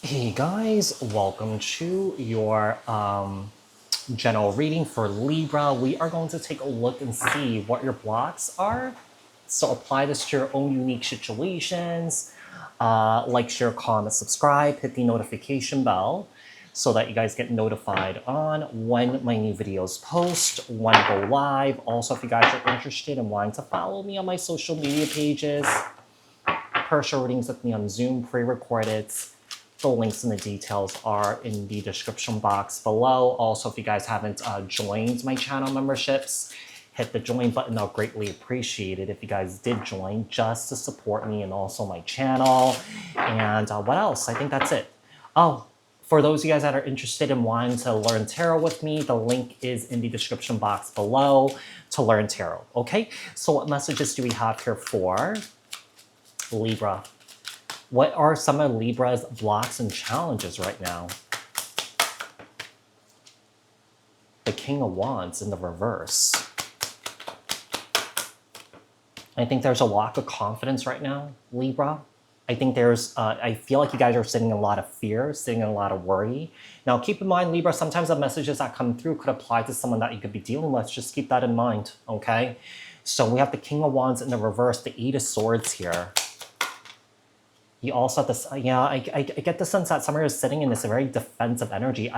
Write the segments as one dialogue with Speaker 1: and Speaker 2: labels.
Speaker 1: Hey guys, welcome to your general reading for Libra. We are going to take a look and see what your blocks are. So apply this to your own unique situations. Like, share, comment, subscribe, hit the notification bell so that you guys get notified on when my new videos post, when I go live. Also, if you guys are interested in wanting to follow me on my social media pages, personal readings with me on Zoom, pre-recorded. The links and the details are in the description box below. Also, if you guys haven't joined my channel memberships, hit the join button. I'll greatly appreciate it if you guys did join just to support me and also my channel. And what else? I think that's it. Oh, for those of you guys that are interested in wanting to learn tarot with me, the link is in the description box below to learn tarot. Okay, so what messages do we have here for Libra? What are some of Libra's blocks and challenges right now? The King of Wands in the reverse. I think there's a lack of confidence right now, Libra. I think I feel like you guys are sitting in a lot of fear, sitting in a lot of worry. Now, keep in mind, Libra, sometimes the messages that come through could apply to someone that you could be dealing with. Just keep that in mind, okay? So we have the King of Wands in the reverse, the Eight of Swords here. You also have this, I get the sense that Summer is sitting in this very defensive energy.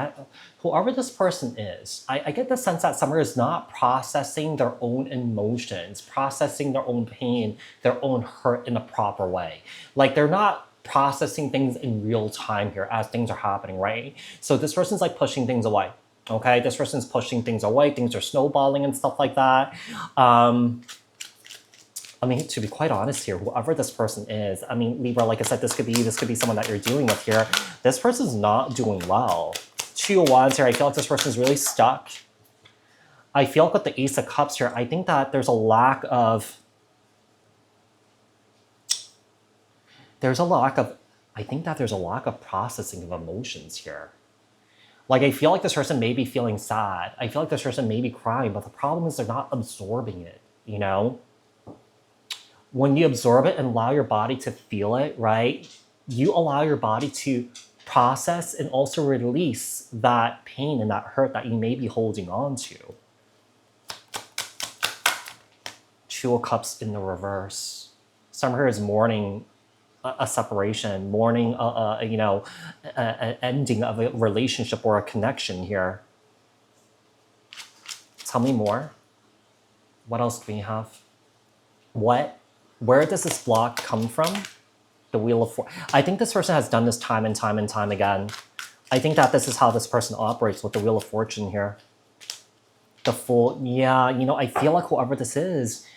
Speaker 1: Whoever this person is, I get the sense that Summer is not processing their own emotions, processing their own pain, their own hurt in a proper way. Like, they're not processing things in real time here as things are happening, right? So this person's like pushing things away, okay? This person's pushing things away, things are snowballing and stuff like that. I mean, to be quite honest here, whoever this person is, I mean, Libra, like I said, this could be someone that you're dealing with here. This person's not doing well. Two of Wands here, I feel like this person's really stuck. I feel like with the Ace of Cups here, I think that there's a lack of, I think that there's a lack of processing of emotions here. Like, I feel like this person may be feeling sad. I feel like this person may be crying, but the problem is they're not absorbing it, you know? When you absorb it and allow your body to feel it, right, you allow your body to process and also release that pain and that hurt that you may be holding on to. Two of Cups in the reverse. Some here is mourning a separation, mourning an ending of a relationship or a connection here. Tell me more. What else do we have? Where does this block come from? The Wheel of Fortune. I think this person has done this time and time and time again. I think that this is how this person operates with the Wheel of Fortune here. The Fool, yeah, I feel like whoever this is,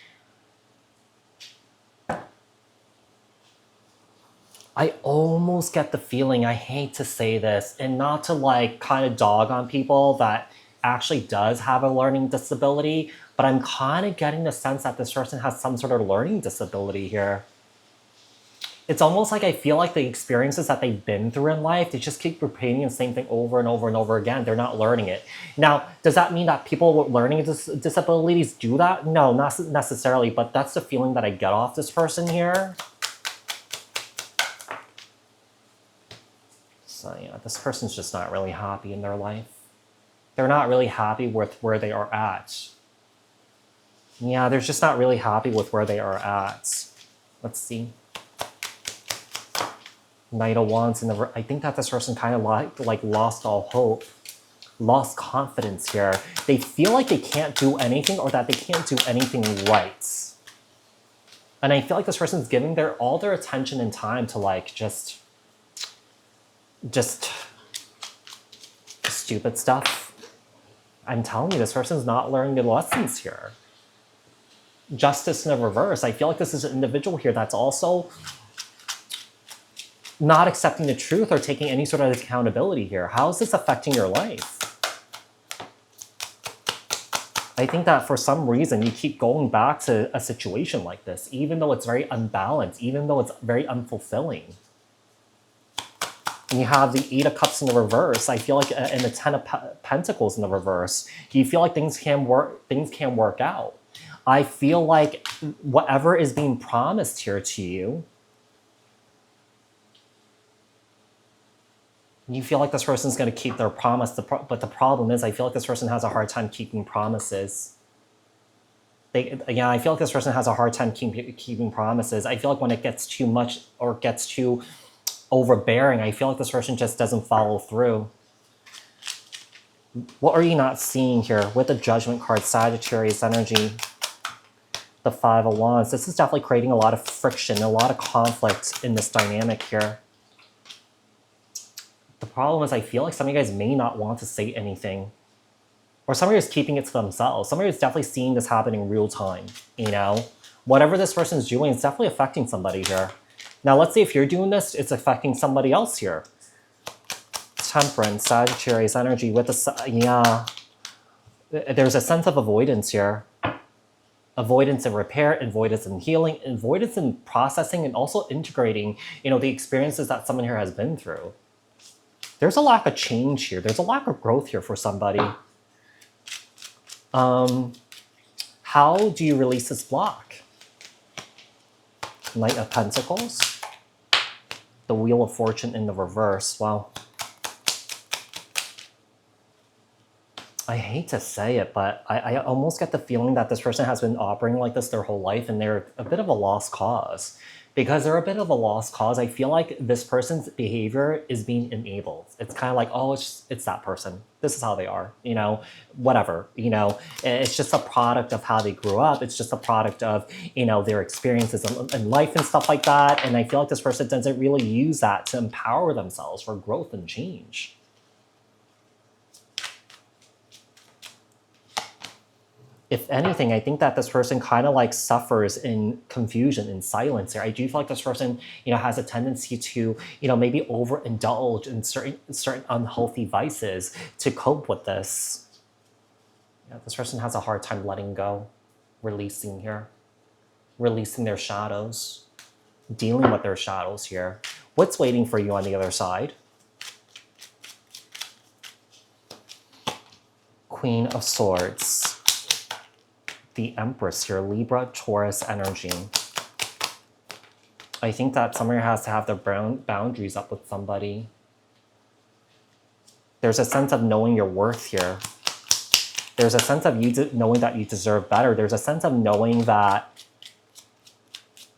Speaker 1: I almost get the feeling, I hate to say this, and not to like kind of dog on people that actually does have a learning disability, but I'm kind of getting the sense that this person has some sort of learning disability here. It's almost like I feel like the experiences that they've been through in life, they just keep repeating the same thing over and over and over again. They're not learning it. Now, does that mean that people with learning disabilities do that? No, not necessarily, but that's the feeling that I get off this person here. So yeah, this person's just not really happy in their life. They're not really happy with where they are at. Yeah, they're just not really happy with where they are at. Let's see. Knight of Wands in the... I think that this person kind of like lost all hope, lost confidence here. They feel like they can't do anything or that they can't do anything right. And I feel like this person's giving all their attention and time to like just stupid stuff. I'm telling you, this person's not learning the lessons here. Justice in the reverse. I feel like this is an individual here that's also not accepting the truth or taking any sort of accountability here. How is this affecting your life? I think that for some reason you keep going back to a situation like this, even though it's very unbalanced, even though it's very unfulfilling. And you have the Eight of Cups in the reverse. I feel like, and the Ten of Pentacles in the reverse. You feel like things can work out. I feel like whatever is being promised here to you You feel like this person's going to keep their promise, but the problem is I feel like this person has a hard time keeping promises. Yeah, I feel like this person has a hard time keeping promises. I feel like when it gets too much or gets too overbearing, I feel like this person just doesn't follow through. What are you not seeing here with the Judgment card, Sagittarius energy, the Five of Wands? This is definitely creating a lot of friction, a lot of conflict in this dynamic here. The problem is I feel like some of you guys may not want to say anything. Or some of you is keeping it to themselves. Some of you is definitely seeing this happen in real time, you know? Whatever this person's doing, it's definitely affecting somebody here. Now, let's say if you're doing this, it's affecting somebody else here. Temperance, Sagittarius energy with the, yeah. There's a sense of avoidance here. Avoidance in repair, avoidance in healing, avoidance in processing, and also integrating, you know, the experiences that someone here has been through. There's a lack of change here. There's a lack of growth here for somebody. How do you release this block? Knight of Pentacles. The Wheel of Fortune in the reverse. Wow. I hate to say it, but I almost get the feeling that this person has been operating like this their whole life and they're a bit of a lost cause. Because they're a bit of a lost cause, I feel like this person's behavior is being enabled. It's kind of like, oh, it's that person. This is how they are, you know, whatever, you know. It's just a product of how they grew up. It's just a product of, you know, their experiences in life and stuff like that. And I feel like this person doesn't really use that to empower themselves for growth and change. If anything, I think that this person kind of like suffers in confusion and silence here. I do feel like this person, you know, has a tendency to, you know, maybe overindulge in certain unhealthy vices to cope with this. Yeah, this person has a hard time letting go, releasing here, releasing their shadows, dealing with their shadows here. What's waiting for you on the other side? Queen of Swords. The Empress here, Libra, Taurus energy. I think that somebody has to have their boundaries up with somebody. There's a sense of knowing your worth here. There's a sense of you knowing that you deserve better. There's a sense of knowing that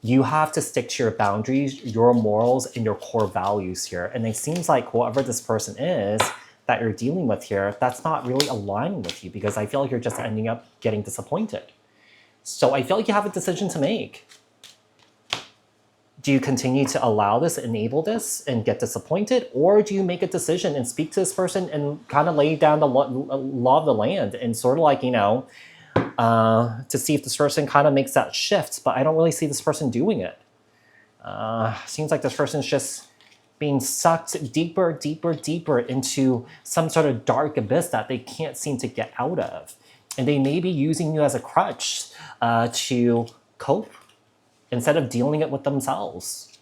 Speaker 1: you have to stick to your boundaries, your morals, and your core values here. And it seems like whoever this person is that you're dealing with here, that's not really aligning with you because I feel like you're just ending up getting disappointed. So I feel like you have a decision to make. Do you continue to allow this, enable this, and get disappointed? Or do you make a decision and speak to this person and kind of lay down the law of the land and sort of like, you know, to see if this person kind of makes that shift, but I don't really see this person doing it. Seems like this person's just being sucked deeper, deeper, deeper into some sort of dark abyss that they can't seem to get out of. And they may be using you as a crutch to cope instead of dealing it with themselves.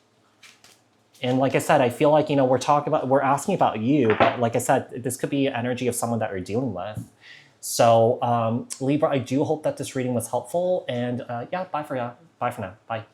Speaker 1: And like I said, I feel like, you know, we're asking about you, but like I said, this could be energy of someone that you're dealing with. So Libra, I do hope that this reading was helpful. And yeah, bye for now. Bye.